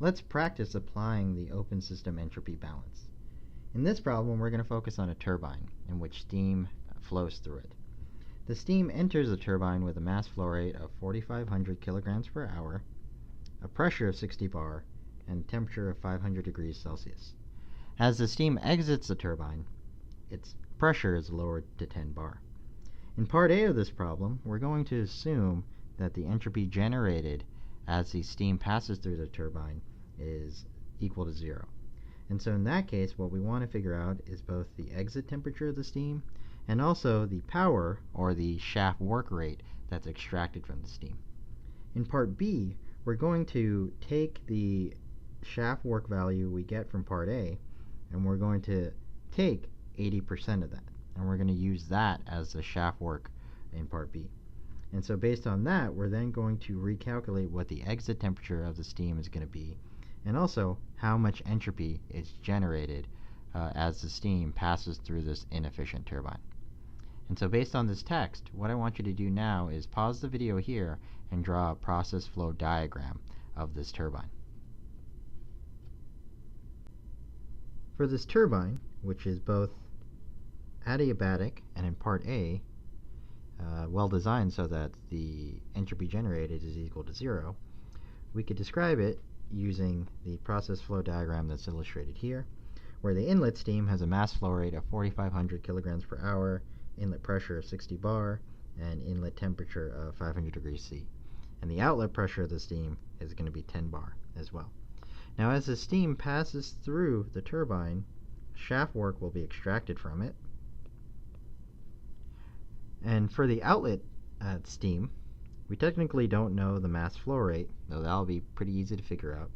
let's practice applying the open system entropy balance. In this problem, we're going to focus on a turbine in which steam flows through it. The steam enters the turbine with a mass flow rate of 4,500 kilograms per hour, a pressure of 60 bar, and a temperature of 500 degrees Celsius. As the steam exits the turbine, its pressure is lowered to 10 bar. In part A of this problem, we're going to assume that the entropy generated as the steam passes through the turbine is equal to 0. And so in that case, what we want to figure out is both the exit temperature of the steam and also the power, or the shaft work rate, that's extracted from the steam. In part B, we're going to take the shaft work value we get from part A, and we're going to take 80% of that, and we're going to use that as the shaft work in part B. And so based on that, we're then going to recalculate what the exit temperature of the steam is going to be, and also how much entropy is generated as the steam passes through this inefficient turbine. And so based on this text, what I want you to do now is pause the video here and draw a process flow diagram of this turbine. For this turbine, which is both adiabatic and in part A, well designed so that the entropy generated is equal to 0, we could describe it using the process flow diagram that's illustrated here, where the inlet steam has a mass flow rate of 4,500 kilograms per hour, inlet pressure of 60 bar, and inlet temperature of 500 degrees C. And the outlet pressure of the steam is going to be 10 bar as well. Now, as the steam passes through the turbine, shaft work will be extracted from it. And for the outlet steam, we technically don't know the mass flow rate, though that'll be pretty easy to figure out.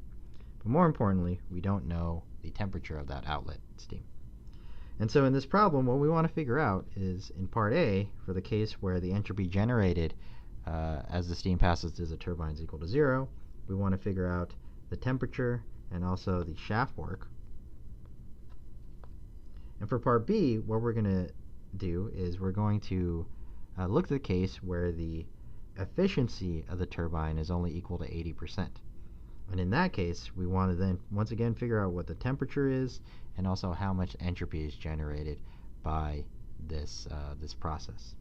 But more importantly, we don't know the temperature of that outlet steam. And so in this problem, what we want to figure out is, in part A, for the case where the entropy generated as the steam passes through the turbine is equal to 0, we want to figure out the temperature and also the shaft work. And for part B, what we're going to do is we're going to look at the case where the efficiency of the turbine is only equal to 80%. And in that case, we want to then once again figure out what the temperature is and also how much entropy is generated by this process.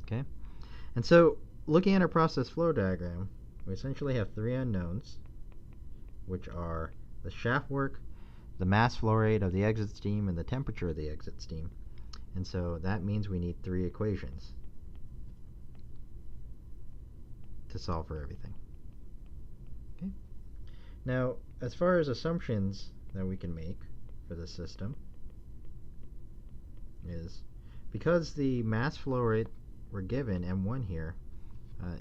Okay? And so looking at our process flow diagram, we essentially have three unknowns, which are the shaft work, the mass flow rate of the exit steam, and the temperature of the exit steam. And so that means we need three equations to solve for everything. Okay? Now, as far as assumptions that we can make for this system is, because the mass flow rate we're given, M1 here,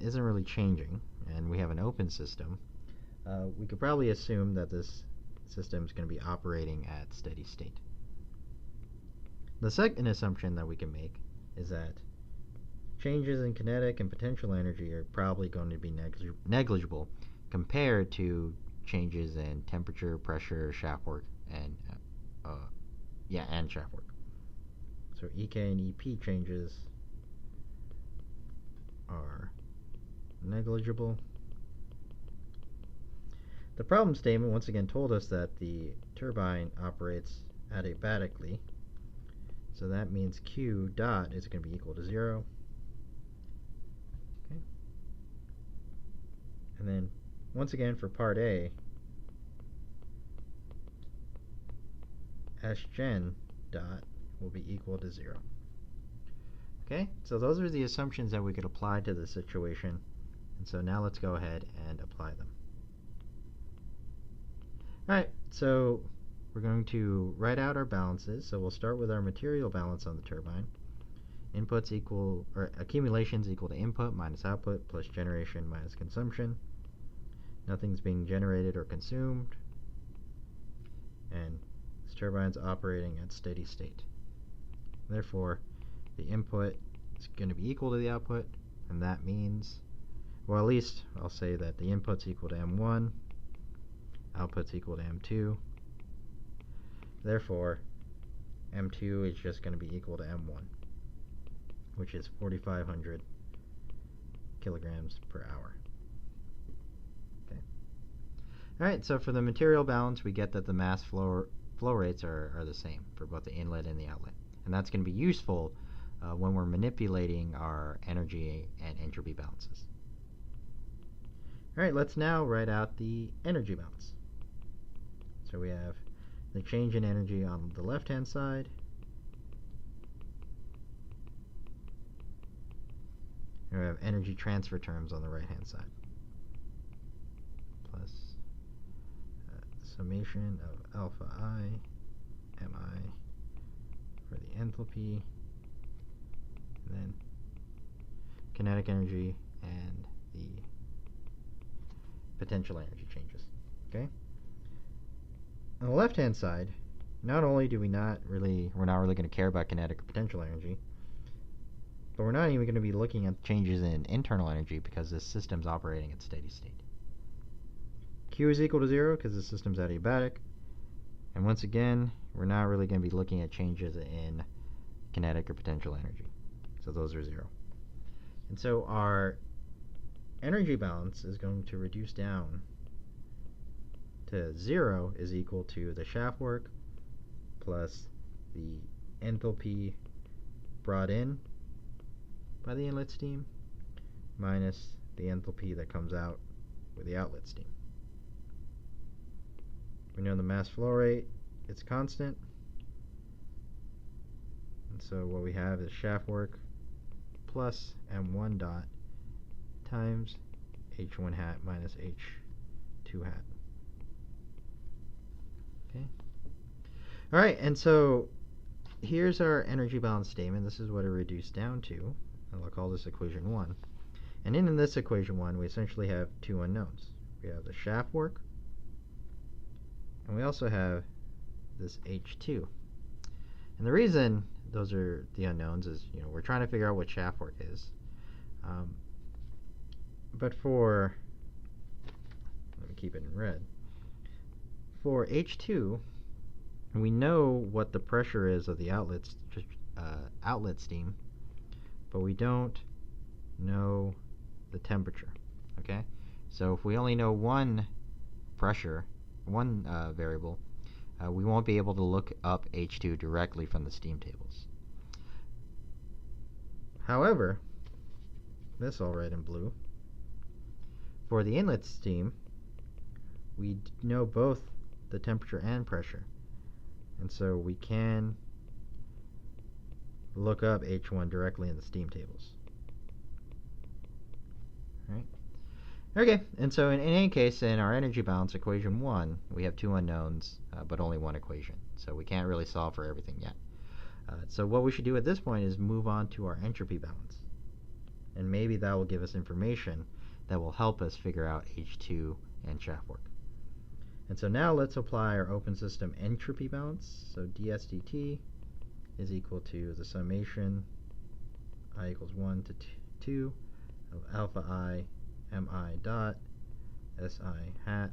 isn't really changing, and we have an open system, we could probably assume that this system is going to be operating at steady state. The second assumption that we can make is that changes in kinetic and potential energy are probably going to be negligible compared to changes in temperature, pressure, shaft work, and shaft work. So EK and EP changes are negligible. The problem statement once again told us that the turbine operates adiabatically, so that means Q dot is going to be equal to 0. Okay. And then once again for part A, S gen dot will be equal to 0. Okay, so those are the assumptions that we could apply to the situation. And so now let's go ahead and apply them. Alright, so we're going to write out our balances. So we'll start with our material balance on the turbine. Inputs equal, or accumulations equal to input minus output plus generation minus consumption. Nothing's being generated or consumed. And this turbine's operating at steady state. Therefore, the input is going to be equal to the output, and that means, well, at least I'll say that the input's equal to M1, output's equal to M2. Therefore, M2 is just going to be equal to M1, which is 4,500 kilograms per hour. Okay. Alright, so for the material balance, we get that the mass flow rates are the same for both the inlet and the outlet. And that's going to be useful when we're manipulating our energy and entropy balances. Alright, let's now write out the energy balance. So we have the change in energy on the left-hand side, and we have energy transfer terms on the right-hand side, plus summation of alpha I, mi for the enthalpy, and then kinetic energy and the potential energy changes. Okay? On the left-hand side, not only do we're not really going to care about kinetic or potential energy, but we're not even going to be looking at changes in internal energy because this system's operating at steady state. Q is equal to 0 because the system's adiabatic. And once again, we're not really going to be looking at changes in kinetic or potential energy. So those are 0. And so our energy balance is going to reduce down to 0 is equal to the shaft work plus the enthalpy brought in by the inlet steam minus the enthalpy that comes out with the outlet steam. We know the mass flow rate, it's constant. And so what we have is shaft work plus m1 dot times h1 hat minus h2 hat. Okay. All right, and so here's our energy balance statement. This is what it reduced down to. And I'll call this equation 1. And in this equation 1, we essentially have two unknowns. We have the shaft work, and we also have this h2. And the reason those are the unknowns is, we're trying to figure out what shaft work is. But let me keep it in red. For H2, we know what the pressure is of the outlet steam, but we don't know the temperature. Okay, so if we only know one pressure, one variable, we won't be able to look up H2 directly from the steam tables. However, this all red and blue, for the inlet steam, we know both the temperature and pressure, and so we can look up H1 directly in the steam tables. Right? Okay, and so in any case, in our energy balance equation 1, we have two unknowns, but only one equation, so we can't really solve for everything yet. So what we should do at this point is move on to our entropy balance, and maybe that will give us information that will help us figure out H2 and shaft work. And so now let's apply our open system entropy balance. So ds dt is equal to the summation I equals 1 to 2 of alpha I mi dot si hat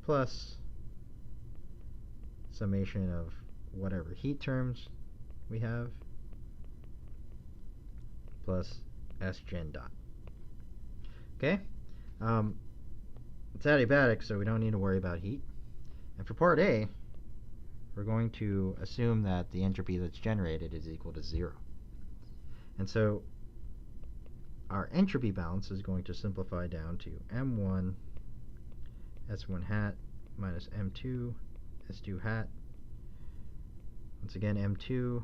plus summation of whatever heat terms we have plus s gen dot. Okay? It's adiabatic, so we don't need to worry about heat. And for part A, we're going to assume that the entropy that's generated is equal to 0. And so our entropy balance is going to simplify down to m1 s1 hat minus m2 s2 hat. Once again, m2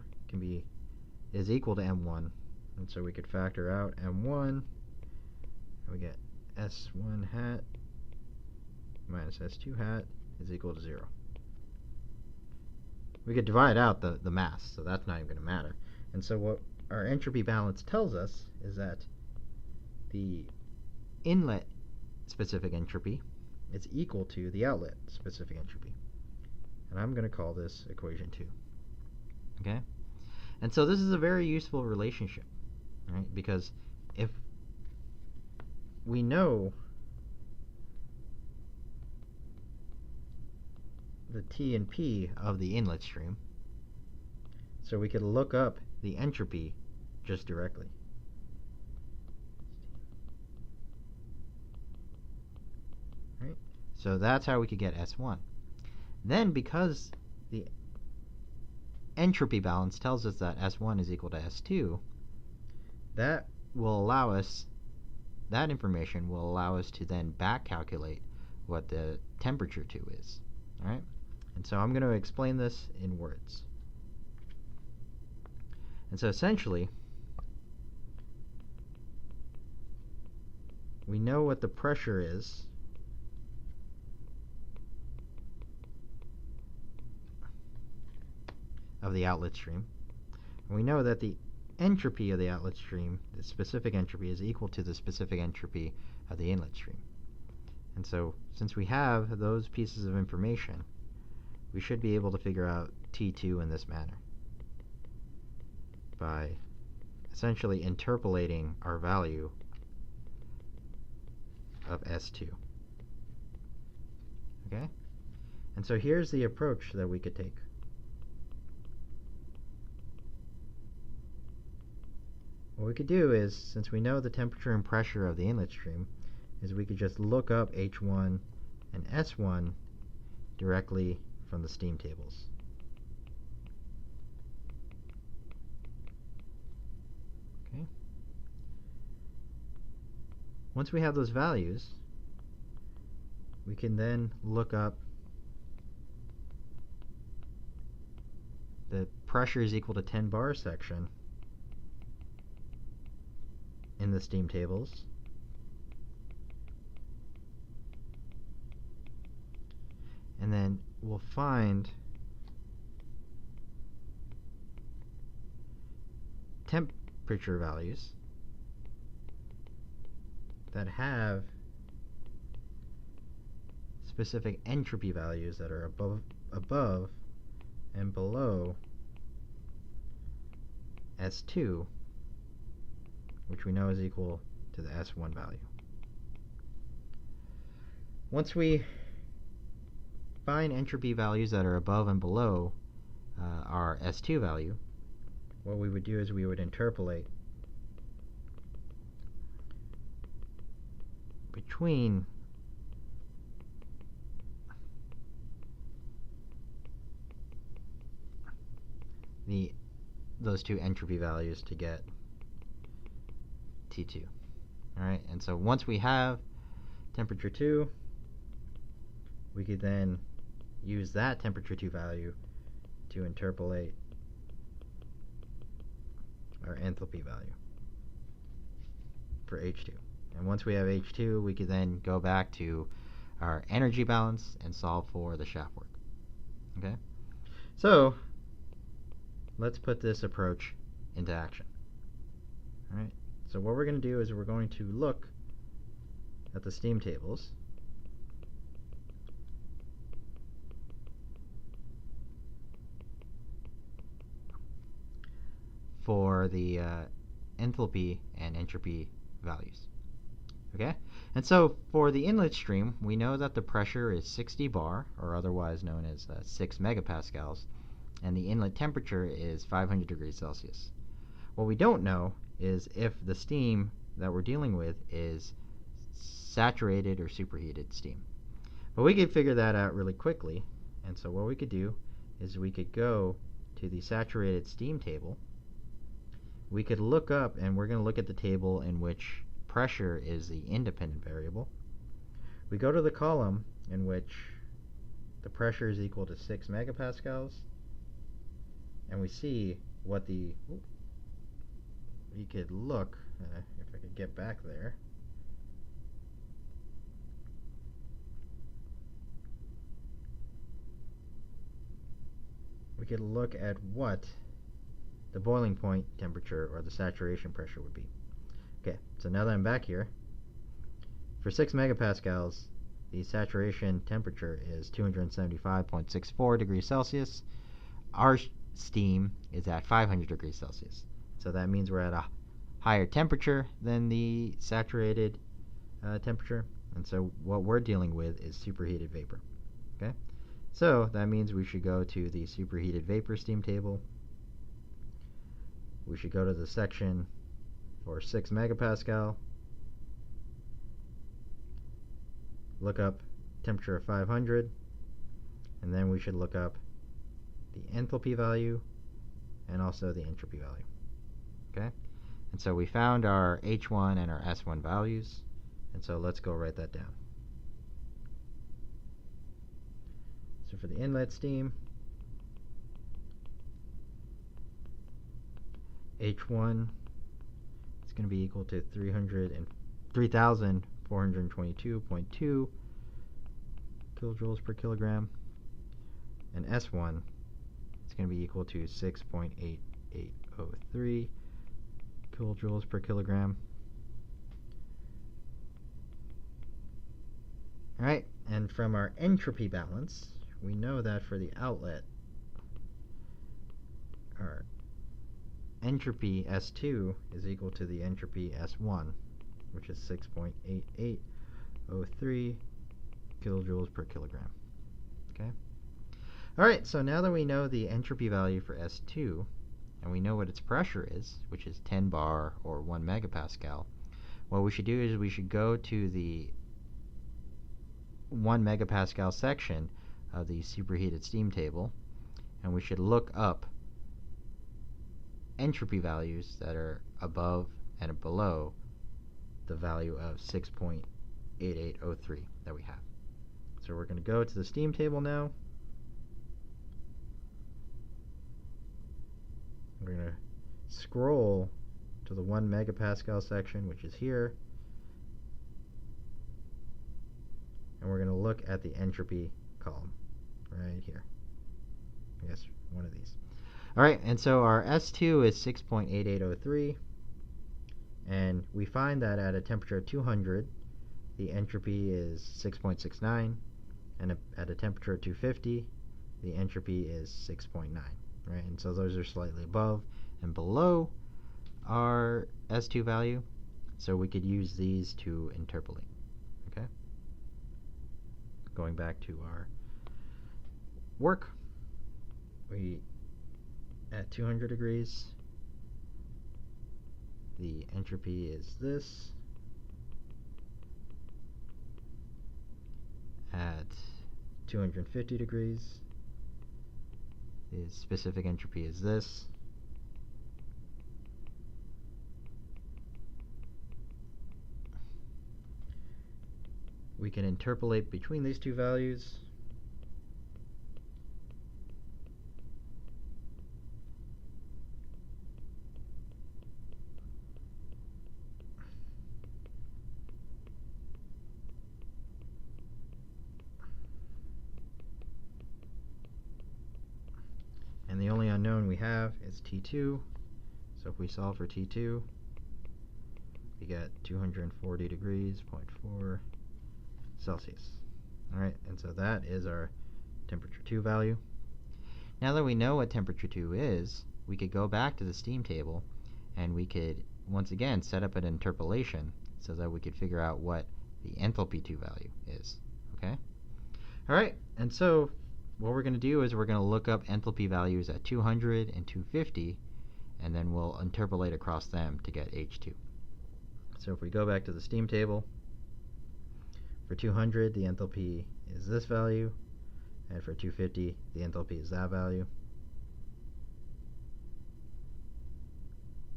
is equal to m1, and so we could factor out m1, and we get s1 hat minus s2 hat is equal to 0. We could divide out the mass, so that's not even going to matter. And so what our entropy balance tells us is that the inlet specific entropy is equal to the outlet specific entropy. And I'm going to call this equation 2. Okay? And so this is a very useful relationship, right? Because if we know the T and P of the inlet stream, so we could look up the entropy just directly. Right? So that's how we could get S1. Then, because the entropy balance tells us that S1 is equal to S2, that information will allow us to then back calculate what the temperature 2 is. All right? And so I'm going to explain this in words. And so essentially, we know what the pressure is of the outlet stream. And we know that the entropy of the outlet stream, the specific entropy, is equal to the specific entropy of the inlet stream. And so, since we have those pieces of information, we should be able to figure out T2 in this manner by essentially interpolating our value of S2. Okay? And so here's the approach that we could take. What we could do is, since we know the temperature and pressure of the inlet stream, is we could just look up H1 and S1 directly from the steam tables. Okay. Once we have those values, we can then look up the pressure is equal to 10 bar section in the steam tables. And then we'll find temperature values that have specific entropy values that are above and below S2, which we know is equal to the S1 value. Once we find entropy values that are above and below our S2 value, what we would do is we would interpolate between those two entropy values to get T2. All right, and so once we have temperature 2, we could then use that temperature 2 value to interpolate our enthalpy value for H2. And once we have H2, we could then go back to our energy balance and solve for the shaft work. Okay? So, let's put this approach into action. All right? So what we're going to do is we're going to look at the steam tables for the enthalpy and entropy values. Okay? And so for the inlet stream, we know that the pressure is 60 bar, or otherwise known as 6 megapascals, and the inlet temperature is 500 degrees Celsius. What we don't know is if the steam that we're dealing with is saturated or superheated steam. But we could figure that out really quickly, and so what we could do is we could go to the saturated steam table. We could look up, and we're going to look at the table in which pressure is the independent variable. We go to the column in which the pressure is equal to 6 megapascals, and we see what the we could look, if I could get back there. We could look at what the boiling point temperature or the saturation pressure would be. Okay, so now that I'm back here, for 6 megapascals, the saturation temperature is 275.64 degrees Celsius. Our steam is at 500 degrees Celsius. So that means we're at a higher temperature than the saturated temperature. And so what we're dealing with is superheated vapor. Okay? So that means we should go to the superheated vapor steam table. We should go to the section for 6 megapascal. Look up temperature of 500, and then we should look up the enthalpy value and also the entropy value. Okay? And so we found our H1 and our S1 values, and so let's go write that down. So for the inlet steam, H1 is going to be equal to 3,422.2 kilojoules per kilogram, and S1 is going to be equal to 6.8803 kilojoules per kilogram. Alright, and from our entropy balance, we know that for the outlet, our entropy S2 is equal to the entropy S1, which is 6.8803 kilojoules per kilogram. Okay? Alright, so now that we know the entropy value for S2, and we know what its pressure is, which is 10 bar or 1 megapascal, what we should do is we should go to the 1 megapascal section of the superheated steam table, and we should look up entropy values that are above and below the value of 6.8803 that we have. So we're going to go to the steam table now. We're going to scroll to the 1 megapascal section, which is here, and we're going to look at the entropy column right here. I guess one of these. Alright, and so our S2 is 6.8803, and we find that at a temperature of 200, the entropy is 6.69, and at a temperature of 250, the entropy is 6.9. Right? And so those are slightly above and below our S2 value, so we could use these to interpolate. Okay? Going back to our work, at 200 degrees, the entropy is this. At 250 degrees, the specific entropy is this. We can interpolate between these two values. And the only unknown we have is T2. So if we solve for T2, we get 240 degrees, 0.4 Celsius. Alright, and so that is our temperature 2 value. Now that we know what temperature 2 is, we could go back to the steam table and we could once again set up an interpolation so that we could figure out what the enthalpy 2 value is. Okay? Alright, and so what we're going to do is we're going to look up enthalpy values at 200 and 250, and then we'll interpolate across them to get H2. So if we go back to the steam table, for 200 the enthalpy is this value, and for 250 the enthalpy is that value.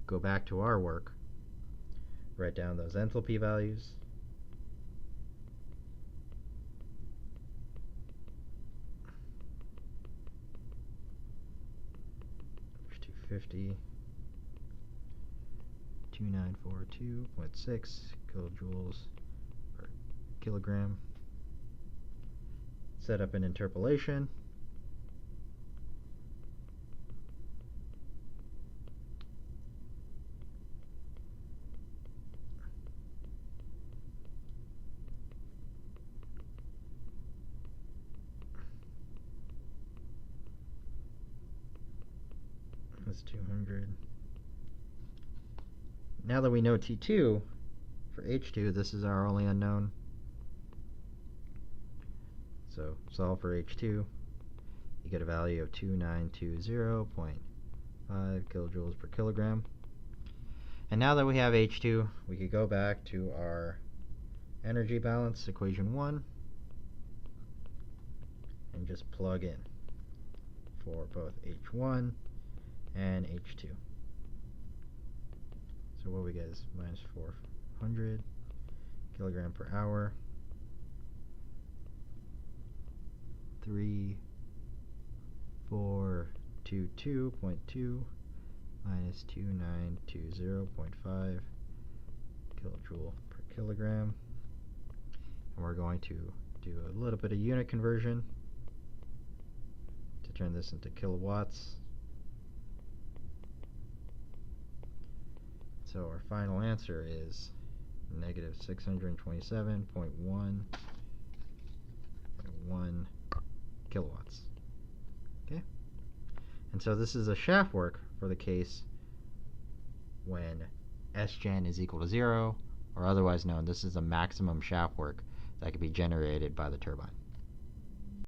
Go back to our work, write down those enthalpy values. For 250, 2942.6 kilojoules per kilogram. Set up an interpolation. That's 200. Now that we know T2, for H2, this is our only unknown. So solve for H2. You get a value of 2920.5 kilojoules per kilogram. And now that we have H2, we could go back to our energy balance, equation 1. and just plug in for both H1 and H2. So what we get is minus 400 kilogram per hour, 3422.2 minus 2920.5 kilojoule per kilogram. And we're going to do a little bit of unit conversion to turn this into kilowatts. So our final answer is negative 627.1 kilowatts. Okay? And so this is a shaft work for the case when Sgen is equal to 0, or otherwise known, this is the maximum shaft work that can be generated by the turbine.